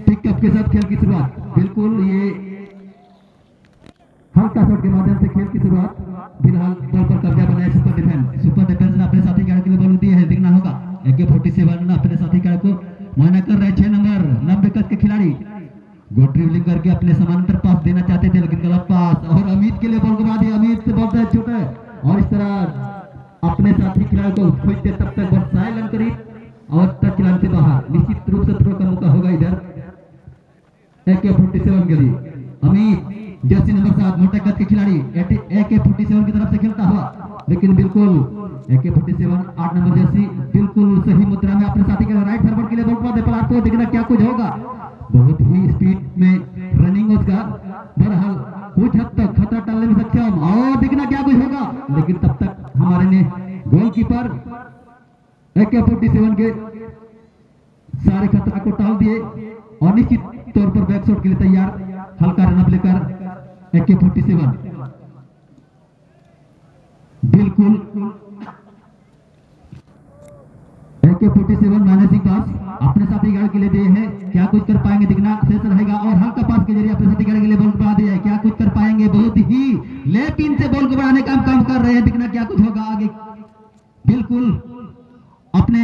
Pickup के साथ खेल की शुरुआत। बिल्कुल ये हल्का शॉट के माध्यम से खेल की शुरुआत। फिलहाल बॉल पर कब्जा बनाया सुपर डिफेंस ने अपने साथी खिलाड़ी के लिए बॉल दी है, देखना होगा। AK-47 अपने साथी खिलाड़ी को मुआयना कर रहे हैं। 6 नंबर 90 गज के खिलाड़ी गुड ड्रिबलिंग करके अपने समानांतर पास देना चाहते थे, लेकिन गलत पास। और अमित के लिए बॉल घुमा दिया। अमित से बॉल छूटा है और इस तरह अपने साथी खिलाड़ी को खोजते तब तक बॉल साइलेंट करी और टच लाइन से बाहर। निश्चित रूप से थ्रो का मौका होगा इधर AK-47 के लिए। अमित जर्सी नंबर 7 मोटे कद के खिलाड़ी AK-47 की तरफ से खेलता हुआ, लेकिन बिल्कुल AK-47 8 नंबर जर्सी बिल्कुल सही मुद्रा में अपने साथी के राइट फॉरवर्ड के लिए बॉल दे पर आपको देखना क्या कुछ होगा। बहुत ही स्पीड में रनिंग उसका, बहरहाल कुछ हद तक खतरा टालने में सक्षम। और देखना क्या कुछ होगा, लेकिन तब तक हमारे ने गोलकीपर AK-47 के सारे खतरा को टाल दिए और निश्चित तौर पर बैक शॉट के लिए तैयार। हल्का रनअप लेकर AK-47 बिल्कुल AK-47 मैनेजिंग पास अपने साथी खिलाड़ी के लिए दिए हैं। क्या कुछ कर पाएंगे दिखना शेष रहेगा। और हल्का पास के जरिए अपने साथी खिलाड़ी के लिए बॉल बढ़ा दिया है। क्या कुछ कर पाएंगे, बहुत ही लेफ्ट इन से बॉल को बढ़ाने का काम कर रहे हैं, दिखना क्या कुछ होगा आगे। बिल्कुल अपने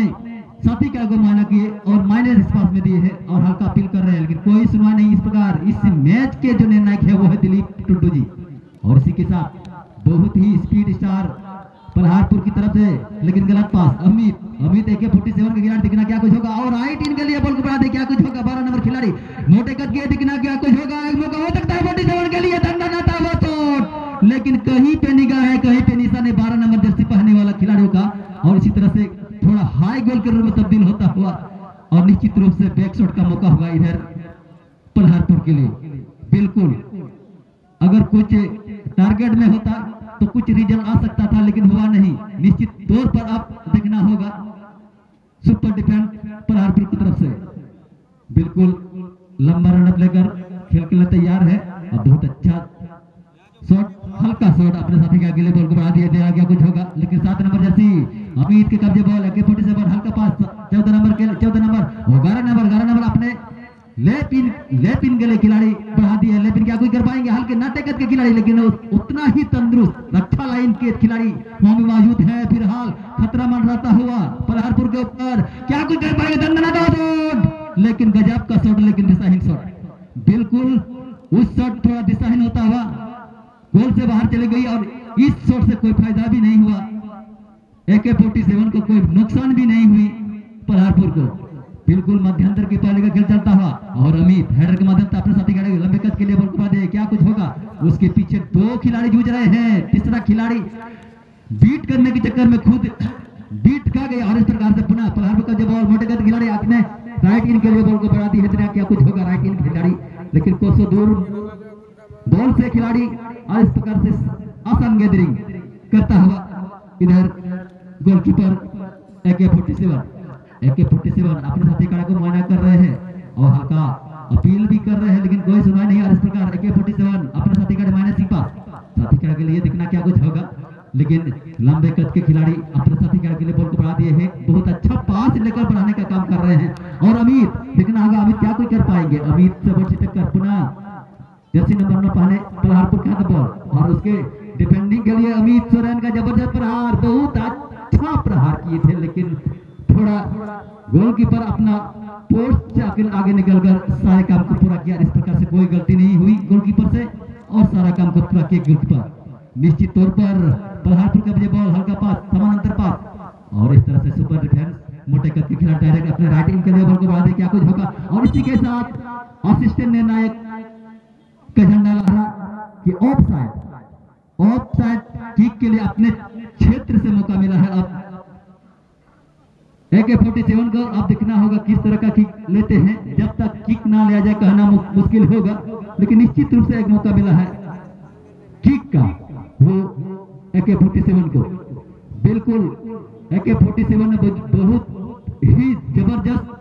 साथी खिलाड़ी को माना किए और माइनस पास में दिए हैं और हल्का अपील कर रहे हैं, लेकिन कोई सुनवाई नहीं। इस प्रकार इस मैच के जो निर्णायक है वो है दिलीप टुड्डू जी। और इसी के साथ बहुत ही स्पीड स्टार पल्हारपुर की तरफ से, लेकिन गलत पास। अमित AK-47 के खिलाड़ी, दिखना क्या कुछ होगा। और राइट इन के लिए बॉल को बढ़ा दे, क्या कुछ होगा। 12 नंबर खिलाड़ी मोटे कद के, दिखना क्या कुछ होगा। एक मौका हो सकता है 47 के लिए, दंडनाता हुआ शॉट, लेकिन कहीं पे निगाह है, कहीं पे निशान है 12 नंबर जर्सी पहनने वाला खिलाड़ियों का। और इसी तरह से थोड़ा हाई गोल के रूप में तब्दील होता हुआ और निश्चित रूप से बैक शॉट का मौका होगा इधर पल्हारपुर के लिए। बिल्कुल अगर कुछ टारगेट में होता तो कुछ रीजन आ सकता था, लेकिन हुआ नहीं। निश्चित तौर पर आप देखना होगा सुपर डिफेंस पल्हारपुर की तरफ से। बिल्कुल लंबा रनअप लेकर खेल के लिए तैयार है। अब बहुत अच्छा शॉट, हल्का शॉट अपने साथी के अगले बॉल को बढ़ा दिया, दे गया कुछ होगा, लेकिन 7 नंबर जर्सी अमित के कब्जे बॉल। AK-47 हल्का पास 14 नंबर 11 नंबर अपने लेपिन के लिए खिलाड़ी बढ़ा दिया। लेपिन क्या कोई कर पाएंगे, हल्के नाटे कद के खिलाड़ी, लेकिन उतना ही तंदुरुस्त रक्षा लाइन के खिलाड़ी वहां भी मौजूद है। फिलहाल खतरा मंडराता हुआ पल्हारपुर के ऊपर, क्या कुछ कर पाएंगे, दंडनाता शॉट, लेकिन गजब का शॉट, लेकिन दिशाहीन शॉट। बिल्कुल उस शॉट थोड़ा दिशाहीन होता हुआ गोल से बाहर चली गई और इस शॉट से कोई फायदा भी नहीं हुआ। AK-47 को कोई नुकसान भी नहीं हुई पल्हारपुर को। बिल्कुल मध्यांतर की पहले का खेल चलता हुआ और अमित हेडर के माध्यम से अपने साथी खिलाड़ी लंबे कद के लिए बॉल को दे, क्या कुछ होगा। उसके पीछे 2 खिलाड़ी जूझ रहे हैं, तीसरा खिलाड़ी बीट करने के चक्कर में खुद बीट खा गया। और इस प्रकार से पुनः पल्हारपुर का जब बॉल मोटे कद खिलाड़ी अपने राइट इन के लिए बॉल को बढ़ा दी है, क्या कुछ होगा राइट इन खिलाड़ी, लेकिन कोसों दूर बॉल से खिलाड़ी और इस प्रकार से आसान गैदरिंग करता हुआ इधर गोलकीपर AK-47 अपने साथी खिलाड़ी को मुआयना कर रहे हैं और हल्का अपील भी कर रहे हैं, लेकिन कोई सुनवाई नहीं। और इस प्रकार AK-47 अपने साथी खिलाड़ी माइनस पास, साथी खिलाड़ी के लिए दिखना क्या कुछ होगा, लेकिन लंबे कद के खिलाड़ी अपने साथी खिलाड़ी के लिए बॉल को बढ़ा दिए हैं। बहुत अच्छा पास लेकर बढ़ाने का काम कर रहे हैं और अमित, दिखना होगा अमित क्या कुछ कर पाएंगे। अमित से बॉल टक्कर, पुनः जर्सी नंबर 9 पहने पल्हारपुर का बॉल और उसके डिफेंडिंग के लिए अमित सोरेन का जबरदस्त प्रहार, बहुत अच्छा प्रहार किए थे, लेकिन थोड़ा गोलकीपर अपना पोस्ट से आगे निकलकर सारे काम को पूरा किया। इस प्रकार से कोई गलती नहीं हुई गोलकीपर से और सारा काम को पूरा किया गोलकीपर। निश्चित तौर पर पल्हारपुर का बॉल हल्का पास, समानांतर पास और इस तरह से सुपर डिफेंस मोटे कद के खिलाड़ी डायरेक्ट अपने राइट इन के लिए बॉल को बढ़ा दे, क्या कुछ होगा। और इसी के साथ असिस्टेंट निर्णायक का झंडा लहरा कि ऑफसाइड किक के लिए अपने क्षेत्र से मौका मिला है। अब AK-47 को अब दिखना होगा किस तरह का किक लेते हैं। जब तक किक ना लिया जाए कहना मुश्किल होगा, लेकिन निश्चित रूप से एक मौका मिला है किक का, वो AK-47 को। बिल्कुल AK-47 ने बहुत ही जबरदस्त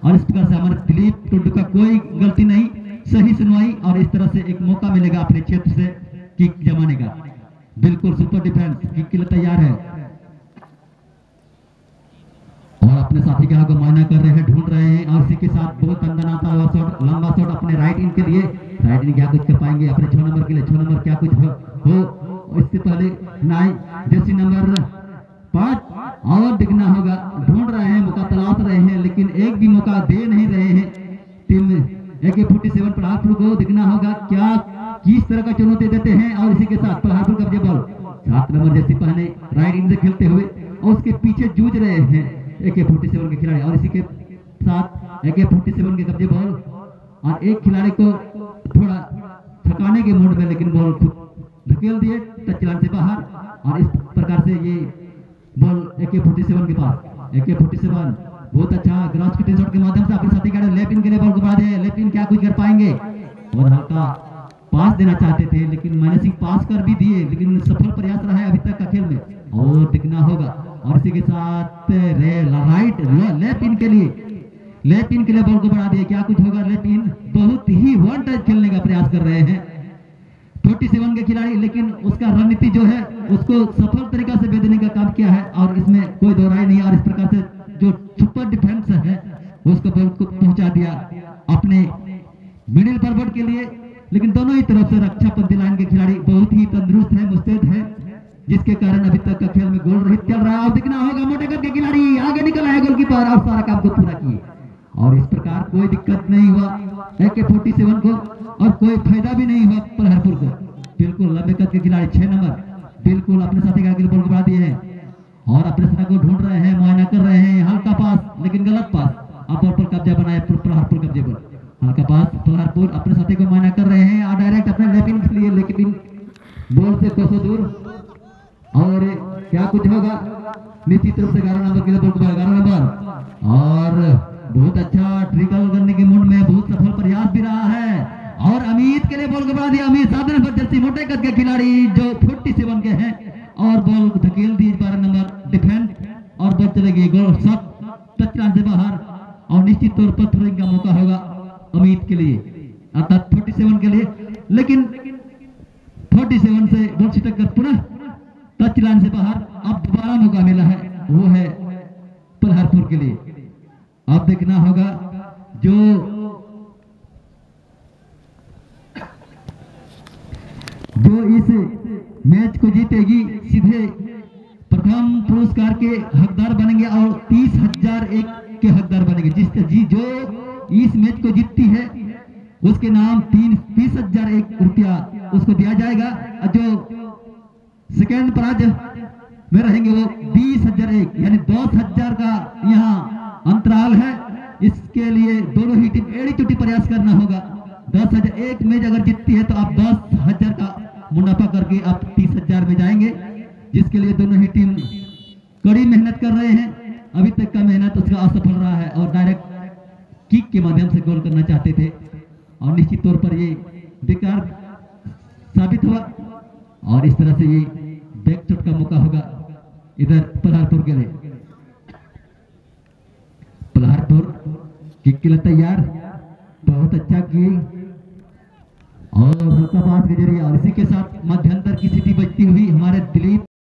और इस प्रकार से हमारे दिलीप टुडू का कोई गलती नहीं, सही सुनवाई और इस तरह से एक मौका मिलेगा अपने क्षेत्र से किक जमाने का। बिल्कुल सुपर डिफेंस किक के लिए तैयार है और अपने साथी के को मायना कर रहे हैं, ढूंढ रहे हैं और इसी के साथ बहुत अंदर हुआ शॉट, लंबा शॉट अपने राइट इन के लिए। राइट इन क्या कुछ कर पाएंगे अपने 6 नंबर के लिए? 6 नंबर क्या कुछ हो इससे पहले नाइन जर्सी नंबर 5 और दिखना होगा, ढूंढ रहे हैं, मौका तलाश रहे हैं लेकिन एक भी मौका दे नहीं रहे हैं। टीम AK-47 पल्हारपुर को दिखना होगा क्या किस तरह का चुनौती देते हैं और इसी के साथ पल्हारपुर कब्जे बॉल 7 नंबर जर्सी पहने राइट इन से खेलते हुए और उसके पीछे जूझ रहे हैं AK-47 के खिलाड़ी और इसी के साथ AK-47 के कब्जे बॉल और एक खिलाड़ी को थोड़ा थकाने के मूड में, लेकिन बॉल धकेल दिए टच लाइन से बाहर और इस प्रकार से ये बॉल AK-47 के पास। AK-47 बहुत अच्छा ग्रास किटिंग शॉट के माध्यम से अपने साथी खिलाड़ी लेफ्ट इन के लिए बॉल घुमा दे। लेफ्ट इन क्या कुछ कर पाएंगे और हल्का पास देना चाहते थे लेकिन मैनेजिंग पास कर भी दिए, लेकिन सफल प्रयास रहा है अभी तक का खेल में और दिखना होगा। और इसी के साथ राइट लेफ्ट इन के लिए बॉल को बढ़ा दिया, क्या कुछ होगा? लेफ्ट इन बहुत ही वन टच खेलने का प्रयास कर रहे हैं 47 के खिलाड़ी, लेकिन उसका रणनीति जो है उसको सफल तरीका से भेजने का काम किया है और इसमें कोई दो राय नहीं। और इस प्रकार से जो सुपर डिफेंस है उसको बॉल को पहुंचा दिया अपने मिडिल फॉरवर्ड के लिए, लेकिन दोनों ही तरफ से रक्षा पंक्ति लाइन के खिलाड़ी बहुत ही तंदुरुस्त है, मुस्तैद है, जिसके कारण अभी तक का खेल में गोल रहित चल रहा है। और दिखना होगा मोटे कद के खिलाड़ी आगे निकल आए गोलकीपर और सारा काम को पूरा किए और इस प्रकार कोई दिक्कत नहीं हुआ AK-47 को और कोई फायदा भी नहीं हुआ पल्हारपुर को। बिल्कुल लंबे कद के खिलाड़ी 6 नंबर बिल्कुल अपने साथी के आगे बॉल को बढ़ा दिए हैं और अपने साथी को ढूंढ रहे हैं, मुआयना कर रहे हैं, हल्का पास लेकिन गलत पास। अब बॉल पर कब्जा बनाए पल्हारपुर कब्जे पर, हल्का पास पल्हारपुर अपने साथी को मुआयना कर रहे हैं और डायरेक्ट अपने लेफ्ट इन के लिए, लेकिन बॉल से कोसों दूर और क्या कुछ होगा? निश्चित रूप से 11 नंबर के लिए बॉल को 11 नंबर और बहुत अच्छा ट्रिकल करने के मूड में बहुत सफल प्रयास भी रहा है और अमित के लिए बॉल को बढ़ा दिया। अमित 7 नंबर जर्सी मोटे कद के खिलाड़ी जो 47 के हैं और बॉल धकेल दी 12 नंबर डिफेंस और बॉल चले गई गोल शॉट टच लाइन से बाहर और निश्चित तौर पर थ्रोइंग का मौका होगा अमित के लिए अर्थात 47 के लिए, लेकिन 47 से बॉल छिटक कर पुनः टच लाइन से बाहर। अब दोबारा मौका मिला है, वो है पल्हारपुर के लिए। अब देखना होगा जो इस मैच को जीतेगी सीधे प्रथम पुरस्कार के हकदार बनेंगे और 30,001 के हकदार बनेंगे। जो इस मैच को जीतती है उसके नाम 30,001 रुपया उसको दिया जाएगा। जो सेकेंड प्राइज में रहेंगे वो 20,001 यानी 10,000 का यहाँ अंतराल है। इसके लिए दोनों ही टीम एड़ी चुटी प्रयास करना होगा। 10,000 एक मैच अगर जीतती है तो आप 10,000 का मुनाफा करके आप 30,000 में जाएंगे, जिसके लिए दोनों ही टीम कड़ी मेहनत कर रहे हैं। अभी तक का मेहनत उसका असफल रहा है और डायरेक्ट किक के माध्यम से गोल करना चाहते थे और निश्चित तौर पर ये बेकार साबित हुआ और इस तरह से ये बैक शॉट का मौका होगा इधर पल्हारपुर के लिए। पल्हारपुर किक के लिए तैयार, बहुत अच्छा किक और हल्का पास के जरिए और इसी के साथ मध्यांतर की सीटी बजती हुई हमारे दिलीप